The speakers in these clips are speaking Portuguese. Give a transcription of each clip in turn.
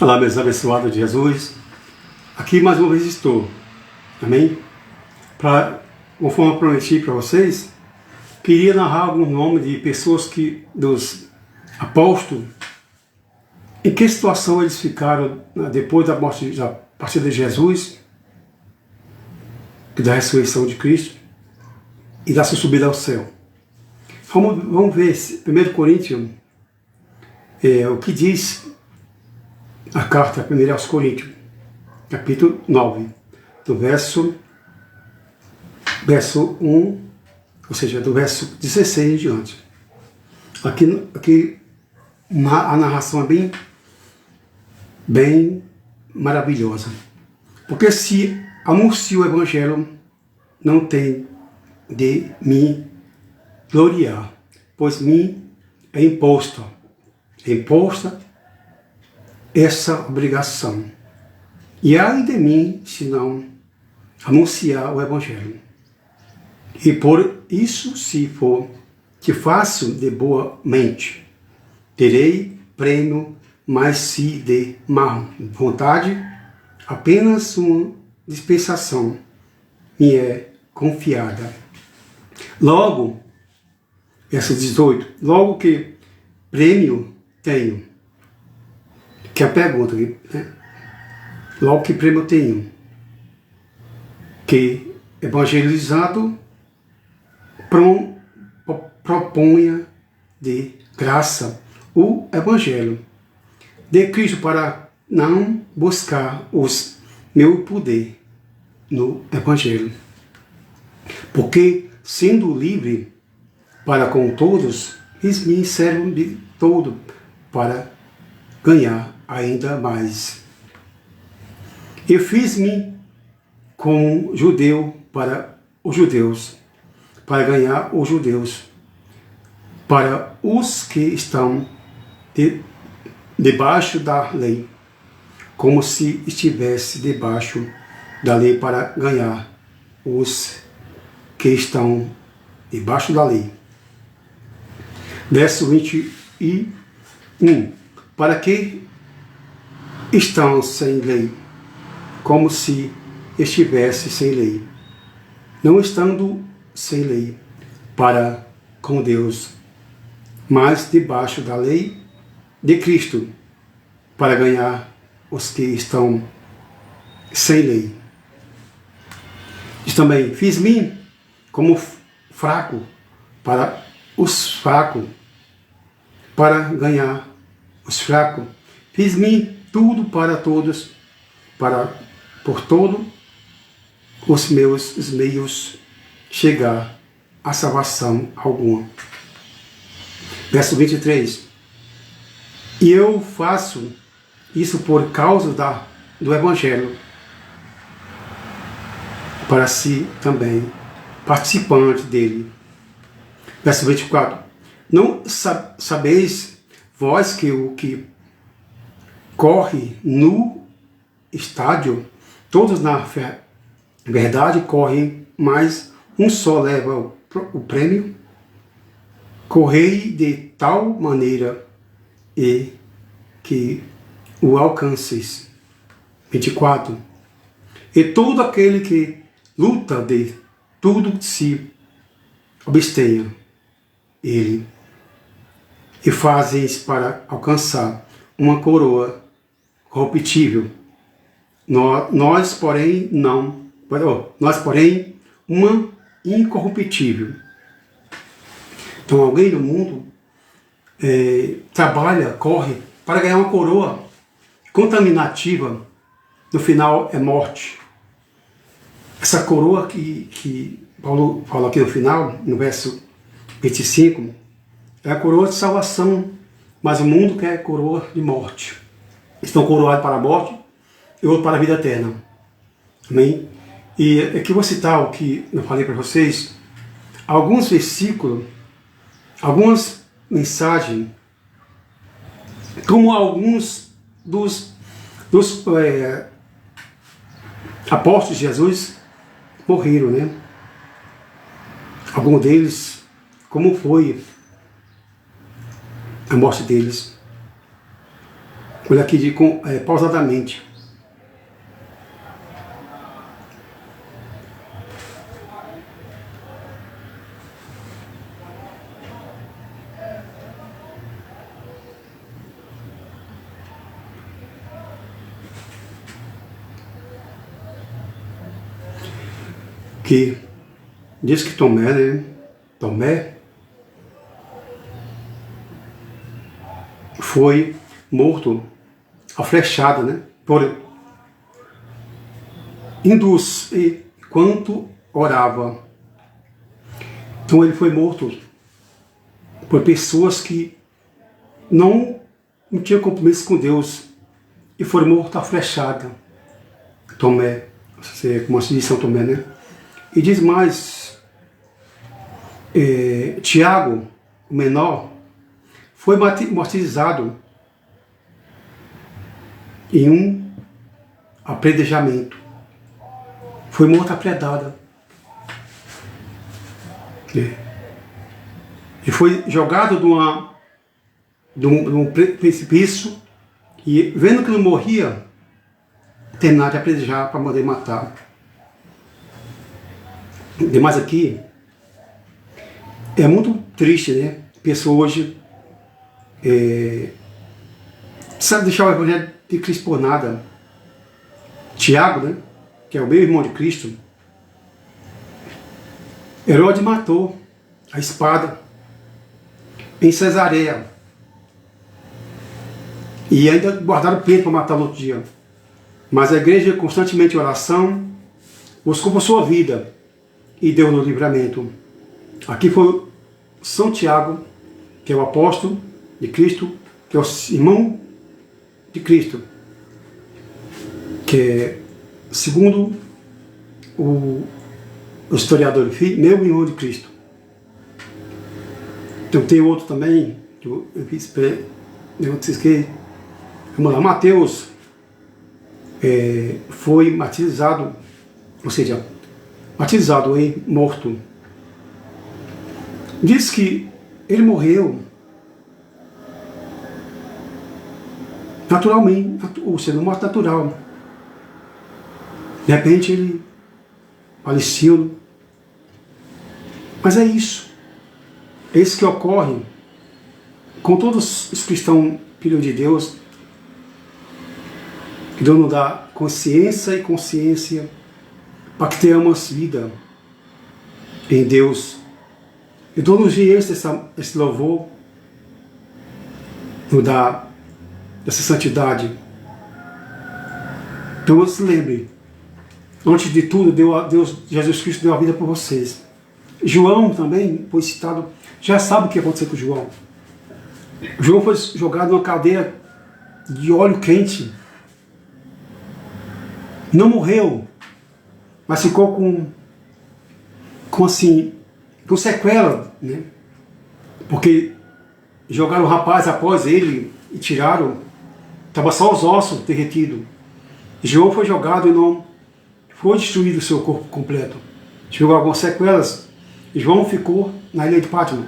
Olá, meus abençoados de Jesus. Aqui mais uma vez estou. Amém? Conforme eu prometi para vocês, queria narrar alguns nomes de pessoas dos apóstolos, em que situação eles ficaram depois da morte, da partida de Jesus, da ressurreição de Cristo e da sua subida ao céu. Vamos ver 1 Coríntios, o que diz a carta 1 aos Coríntios, capítulo 9, do verso 1, ou seja, do verso 16 em diante. Aqui a narração é bem maravilhosa. Porque se anuncio o Evangelho, não tem de me gloriar, pois me é imposta essa obrigação. E ai de mim se não anunciar o Evangelho. E por isso, se for que faço de boa mente, terei prêmio, mas se de má vontade, apenas uma dispensação me é confiada. Logo, verso 18, logo que prêmio tenho, que é a pergunta, né? Logo que prêmio tenho, que evangelizado proponha de graça o Evangelho de Cristo, para não buscar meu poder no Evangelho. Porque, sendo livre para com todos, me servo de todo para ganhar ainda mais. E fiz-me como judeu para os judeus, para ganhar os judeus, para os que estão debaixo da lei, como se estivesse debaixo da lei, para ganhar os que estão debaixo da lei. Verso 21. Para que estão sem lei, como se estivesse sem lei, não estando sem lei para com Deus, mas debaixo da lei de Cristo, para ganhar os que estão sem lei. Diz também, fiz-me como fraco para os fracos, para ganhar os fracos. Fiz-me tudo para todos, por todo os meus meios chegar a salvação alguma. Verso 23. E eu faço isso por causa do Evangelho, para si também participante dele. Verso 24. Não sabeis vós que o que corre no estádio, todos na verdade correm, mas um só leva o prêmio? Correi de tal maneira e que o alcanceis. 24. E todo aquele que luta de tudo se abstenha ele, e fazes para alcançar uma coroa corruptível. Nós, porém, uma incorruptível. Então, alguém no mundo trabalha, corre para ganhar uma coroa contaminativa, no final é morte. Essa coroa que Paulo fala aqui no final, no verso 25, é a coroa de salvação, mas o mundo quer coroa de morte. Estão coroados para a morte e outro para a vida eterna. Amém? E aqui eu vou citar o que eu falei para vocês, alguns versículos, algumas mensagens, como alguns dos apóstolos de Jesus morreram, né? Alguns deles, como foi a morte deles. Olha aqui pausadamente. Que diz que Tomé, né? Tomé foi morto a flechada, né? Por enquanto orava. Então ele foi morto por pessoas que não tinham compromisso com Deus e foram mortos a flechada. Tomé, como se diz São Tomé, né? E diz mais, Tiago, o menor, foi martirizado em um apredejamento. Foi morto a predada. E foi jogado de um precipício e, vendo que não morria, terminaram de apredejar para poder matar. Demais aqui, é muito triste, né? A pessoa hoje sabe deixar o Evangelho de Cristo por nada. Tiago, né? Que é o meu irmão de Cristo, Herodes matou a espada em Cesareia. E ainda guardaram Pedro para matar no outro dia. Mas a igreja, constantemente em oração, buscou por sua vida e deu no livramento. Aqui foi São Tiago, que é o apóstolo de Cristo, que é o irmão de Cristo, que é, segundo o historiador, meu irmão de Cristo. Então tem outro também, que eu fiz, vamos lá, Mateus foi martirizado, ou seja, martirizado e morto. Diz que ele morreu naturalmente, ou seja, morte natural. De repente ele faleceu. Mas é isso. É isso que ocorre com todos os cristãos, filhos de Deus, que Deus nos dá consciência e consciência para que tenhamos vida em Deus. E dou-nos esse louvor, nos dá essa santidade. Então se lembre, antes de tudo, Deus, Jesus Cristo deu a vida por vocês. João também foi citado, já sabe o que aconteceu com João. João foi jogado numa cadeia de óleo quente. Não morreu, mas ficou com sequela, né? Porque jogaram o rapaz após ele e tiraram, estava só os ossos derretidos. João foi jogado e não foi destruído o seu corpo completo. Chegou algumas sequelas. João ficou na ilha de Pátimo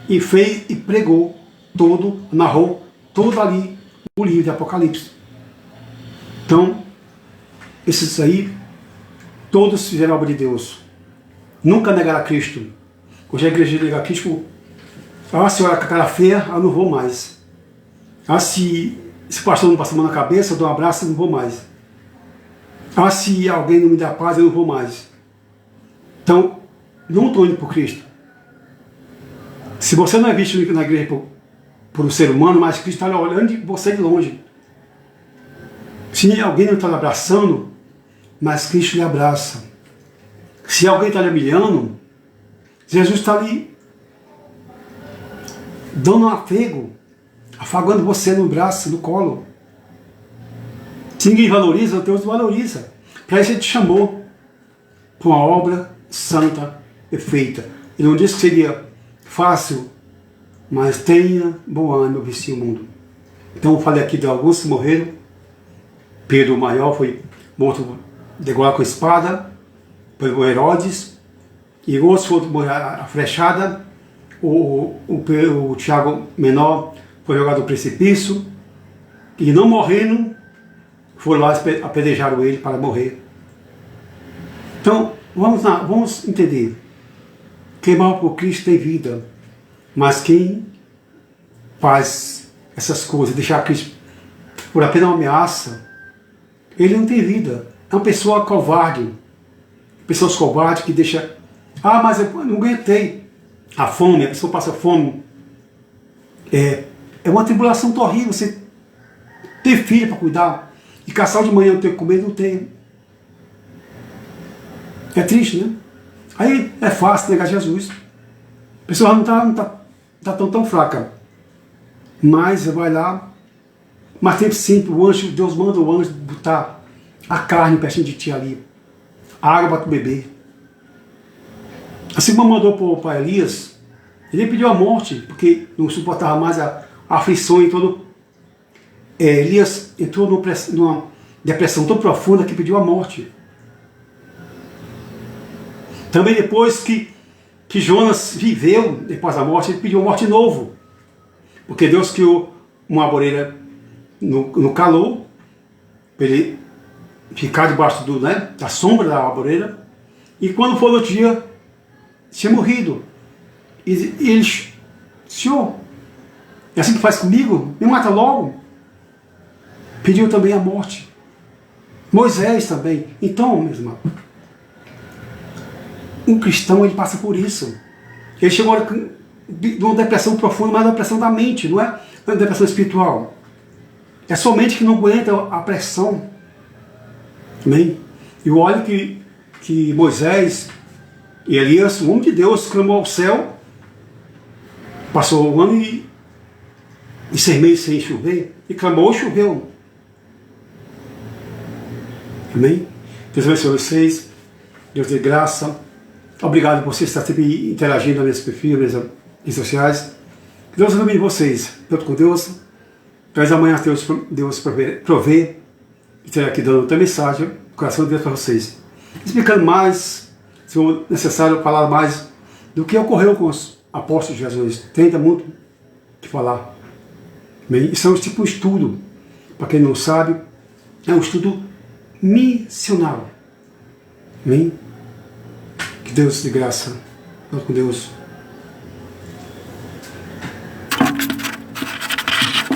e fez e pregou narrou todo ali o livro de Apocalipse. Então, esses aí, todos fizeram a obra de Deus. Nunca negaram a Cristo. Hoje a igreja nega a Cristo. Se olha com a cara feia, eu não vou mais. Se o pastor não passa a mão na cabeça, eu dou um abraço, eu não vou mais. Se alguém não me dá paz, eu não vou mais. Então, não estou indo por Cristo. Se você não é visto na igreja por um ser humano, mas Cristo está olhando de você de longe. Se alguém não está lhe abraçando, mas Cristo lhe abraça. Se alguém está lhe humilhando, Jesus está ali dando um apego, afagando você no braço, no colo. Se ninguém valoriza, Deus valoriza. Para isso Ele te chamou para uma obra santa e feita. Ele não disse que seria fácil, mas tenha bom ânimo, venci o mundo. Então eu falei aqui de alguns que morreram. Pedro o maior foi morto degolado com a espada pelo Herodes, e outros foram morrer a flechada. O Tiago menor foi jogado no precipício, E não morrendo, foram lá apedrejaram ele para morrer. Então, vamos lá, vamos entender. Quem morre por Cristo tem vida. Mas quem faz essas coisas, deixar Cristo por apenas uma ameaça, ele não tem vida. É uma pessoa covarde. Pessoas covardes que deixam... Ah, mas eu não aguentei. A fome, a pessoa passa fome. É uma tribulação terrível. Você ter filho para cuidar e casal de manhã não ter que comer, não tem. É triste, né? Aí é fácil negar Jesus. A pessoa não está tão fraca. Mas vai lá. Mas tem sempre o anjo, Deus manda o anjo botar a carne pertinho de ti ali. A água para tu beber. Assim como mandou para Elias, ele pediu a morte, porque não suportava mais a aflição e todo. Elias entrou numa depressão tão profunda que pediu a morte. Também depois que Jonas viveu, depois da morte, ele pediu a morte de novo. Porque Deus criou uma arvoreira no calor, para ele ficar debaixo da sombra da arvoreira, e quando for no dia, tinha morrido. E ele, Senhor, é assim que faz comigo? Me mata logo. Pediu também a morte. Moisés também. Então, meu irmão, um cristão, ele passa por isso. Ele chegou de uma depressão profunda, mas uma depressão da mente, não é uma depressão espiritual. É somente que não aguenta a pressão. Amém? E olha que Moisés e Elias, o homem de Deus, clamou ao céu, passou um ano e 6 meses sem chover, e clamou e choveu. Amém? Deus abençoe vocês, Deus dê graça. Obrigado por você estar sempre interagindo nos meus perfis, nas minhas redes sociais. Que Deus ilumine vocês, tanto com Deus. Mas amanhã Deus prover e terá aqui dando outra mensagem, o coração de Deus para vocês. Explicando mais, se for necessário falar mais do que ocorreu com os apóstolos de Jesus. Tem ainda muito que falar. Bem, isso é um tipo de estudo. Para quem não sabe, é um estudo missionário. Amém? Que Deus de graça. Vamos com Deus.